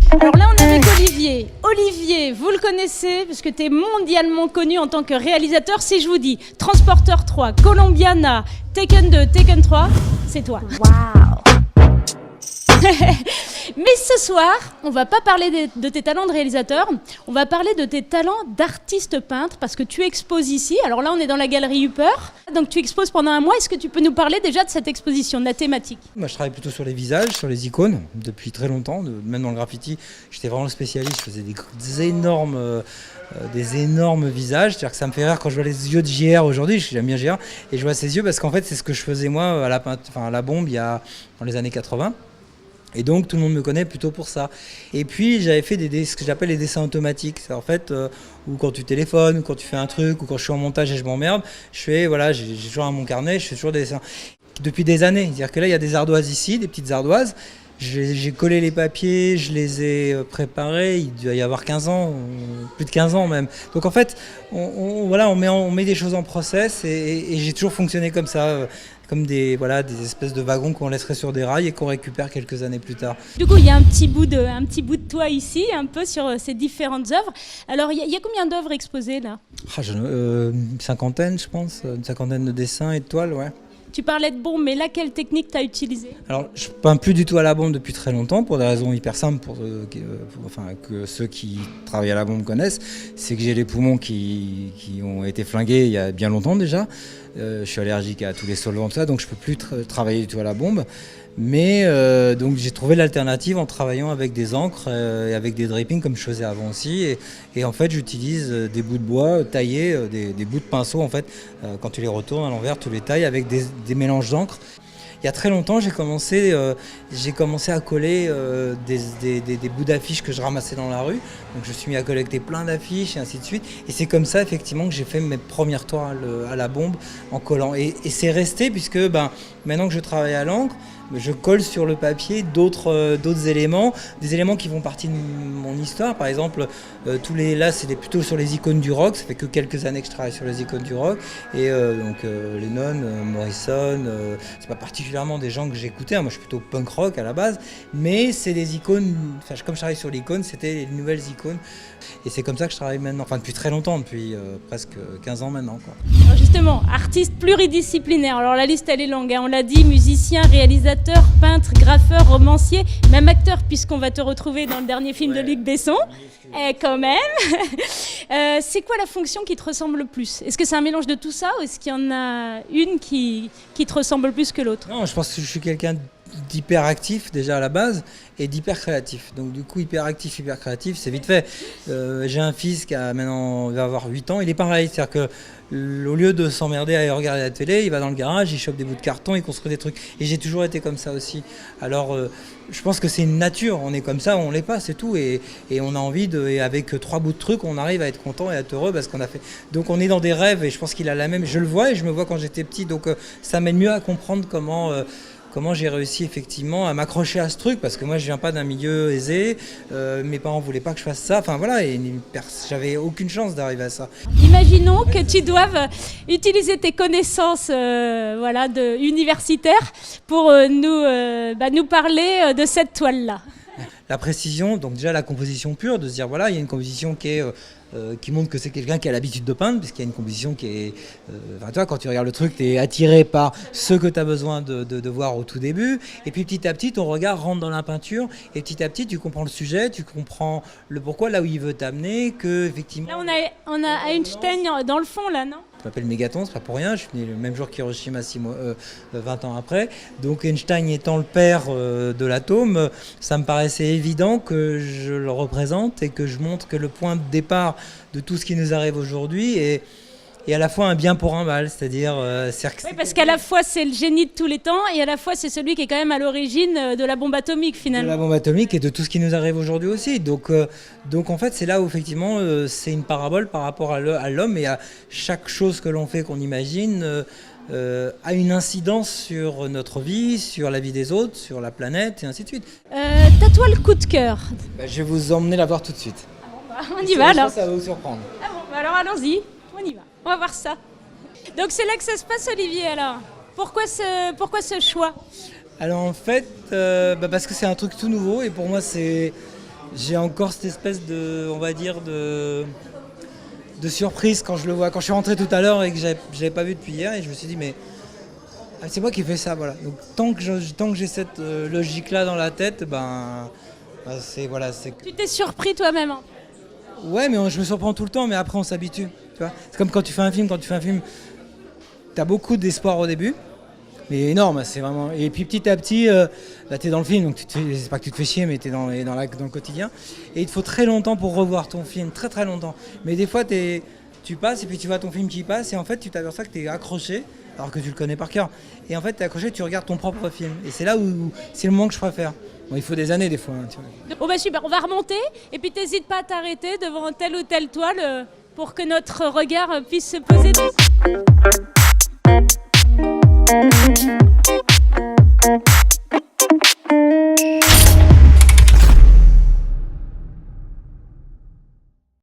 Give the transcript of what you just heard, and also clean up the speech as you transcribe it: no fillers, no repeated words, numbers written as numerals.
Alors là, on est avec Olivier. Olivier, vous le connaissez parce que tu es mondialement connu en tant que réalisateur. Si je vous dis Transporteur 3, Colombiana, Taken 2, Taken 3, c'est toi. Waouh. Mais ce soir, on va pas parler de tes talents de réalisateur, on va parler de tes talents d'artiste peintre parce que tu exposes ici. Alors là, on est dans la galerie Upper, donc tu exposes pendant un mois. Est-ce que tu peux nous parler déjà de cette exposition, de la thématique ? Moi, je travaille plutôt sur les visages, sur les icônes, depuis très longtemps. Même dans le graffiti, j'étais vraiment le spécialiste. Je faisais des énormes visages. C'est-à-dire que ça me fait rire quand je vois les yeux de JR aujourd'hui. J'aime bien JR. Et je vois ses yeux parce qu'en fait, c'est ce que je faisais moi à la bombe dans les années 80. Et donc tout le monde me connaît plutôt pour ça. Et puis j'avais fait ce que j'appelle les dessins automatiques. C'est en fait où quand tu téléphones, ou quand tu fais un truc, ou quand je suis en montage et je m'emmerde, j'ai toujours à mon carnet, je fais toujours des dessins. Depuis des années, c'est-à-dire que là il y a des ardoises ici, des petites ardoises. J'ai collé les papiers, je les ai préparés, il doit y avoir 15 ans, plus de 15 ans même. Donc en fait, on met des choses en process et j'ai toujours fonctionné comme ça. Comme des espèces de wagons qu'on laisserait sur des rails et qu'on récupère quelques années plus tard. Du coup, il y a un petit bout de toi ici, un peu sur ces différentes œuvres. Alors, il y a combien d'œuvres exposées là ? Une cinquantaine, je pense, une cinquantaine de dessins et de toiles, ouais. Tu parlais de bombe, mais là, quelle technique tu as utilisée ? Alors, je peins plus du tout à la bombe depuis très longtemps, pour des raisons hyper simples, que ceux qui travaillent à la bombe connaissent. C'est que j'ai les poumons qui ont été flingués il y a bien longtemps déjà. Je suis allergique à tous les solvants, tout ça, donc je peux plus travailler du tout à la bombe. Mais donc j'ai trouvé l'alternative en travaillant avec des encres et avec des drippings comme je faisais avant aussi. Et en fait, j'utilise des bouts de bois taillés, des bouts de pinceau en fait. Quand tu les retournes à l'envers, tu les tailles avec des mélanges d'encre. Il y a très longtemps, j'ai commencé à coller des bouts d'affiches que je ramassais dans la rue. Donc je me suis mis à collecter plein d'affiches et ainsi de suite. Et c'est comme ça effectivement que j'ai fait mes premières toiles à la bombe en collant. Et c'est resté puisque maintenant que je travaille à l'encre, je colle sur le papier d'autres éléments, des éléments qui font partie de mon histoire. Par exemple, là, c'est plutôt sur les icônes du rock. Ça fait que quelques années que je travaille sur les icônes du rock. Et Lennon, Morrison, c'est pas particulièrement des gens que j'écoutais. Moi, je suis plutôt punk rock à la base. Mais c'est des icônes, comme je travaille sur l'icône, c'était les nouvelles icônes. Et c'est comme ça que je travaille maintenant, depuis très longtemps, depuis presque 15 ans maintenant, quoi. Alors justement, artiste pluridisciplinaire. Alors la liste, elle est longue, hein. On l'a dit, musicien, réalisateur, peintre, graffeur, romancier, même acteur, puisqu'on va te retrouver dans le dernier film de Luc Besson. Quand même. C'est quoi la fonction qui te ressemble le plus ? Est-ce que c'est un mélange de tout ça ou est-ce qu'il y en a une qui te ressemble plus que l'autre ? Non, je pense que je suis quelqu'un d'hyperactif déjà à la base et d'hyper créatif. Donc du coup, hyperactif, hyper créatif, c'est vite fait. J'ai un fils qui il va avoir 8 ans, il est pareil. C'est-à-dire que au lieu de s'emmerder à regarder la télé, il va dans le garage, il chope des bouts de carton, il construit des trucs. Et j'ai toujours été comme ça aussi. Alors je pense que c'est une nature, on est comme ça, on l'est pas, c'est tout. Et on a envie et avec 3 bouts de trucs, on arrive à être content et à être heureux parce qu'on a fait. Donc on est dans des rêves et je pense qu'il a la même. Je le vois et je me vois quand j'étais petit. Donc ça m'aide mieux à comprendre comment j'ai réussi effectivement à m'accrocher à ce truc, parce que moi je viens pas d'un milieu aisé, mes parents voulaient pas que je fasse ça, et j'avais aucune chance d'arriver à ça. Imaginons que tu doives utiliser tes connaissances universitaires pour nous parler de cette toile-là. La précision, donc déjà la composition pure, de se dire il y a une composition qui montre que c'est quelqu'un qui a l'habitude de peindre, puisqu'il y a une composition qui est... toi, quand tu regardes le truc, tu es attiré par ce que tu as besoin de voir au tout début. Et puis petit à petit, ton regard rentre dans la peinture. Et petit à petit, tu comprends le sujet, tu comprends le pourquoi, là où il veut t'amener, que effectivement... Là, on a Einstein dans le fond, là, non ? Je m'appelle Mégaton, c'est pas pour rien, je suis né le même jour qu'Hiroshima 20 ans après. Donc Einstein étant le père de l'atome, ça me paraissait évident que je le représente et que je montre que le point de départ de tout ce qui nous arrive aujourd'hui est à la fois un bien pour un mal, c'est-à-dire... Oui, parce qu'à la fois c'est le génie de tous les temps et à la fois c'est celui qui est quand même à l'origine de la bombe atomique finalement. De la bombe atomique et de tout ce qui nous arrive aujourd'hui aussi. Donc en fait c'est là où effectivement c'est une parabole par rapport à l'homme et à chaque chose que l'on fait, qu'on imagine, a une incidence sur notre vie, sur la vie des autres, sur la planète et ainsi de suite. T'as toi le coup de cœur ? Je vais vous emmener la voir tout de suite. On y va alors. Ça va vous surprendre. Ah bon, alors allons-y, on y va. On va voir ça. Donc c'est là que ça se passe, Olivier, alors. Pourquoi ce choix ? Alors en fait, parce que c'est un truc tout nouveau et pour moi c'est j'ai encore cette espèce de, on va dire, de surprise quand je le vois. Quand je suis rentré tout à l'heure et que je l'avais pas vu depuis hier, et je me suis dit, mais c'est moi qui ai fait ça, voilà. Donc tant que j'ai cette logique-là dans la tête, c'est voilà, c'est. Tu t'es surpris toi-même, hein. Ouais, mais je me surprends tout le temps, mais après on s'habitue. Tu vois, c'est comme quand tu fais un film, t'as beaucoup d'espoir au début, mais énorme, c'est vraiment. Et puis petit à petit, là t'es dans le film, donc c'est pas que tu te fais chier, mais t'es dans le quotidien. Et il te faut très longtemps pour revoir ton film, très très longtemps. Mais des fois tu passes et puis tu vois ton film qui passe et en fait tu t'aperçois que t'es accroché, alors que tu le connais par cœur. Et en fait t'es accroché, tu regardes ton propre film. Et c'est là où c'est le moment que je préfère. Bon, il faut des années des fois. Hein, tu vois. Bon bah super, on va remonter et puis t'hésites pas à t'arrêter devant telle ou telle toile pour que notre regard puisse se poser dessus.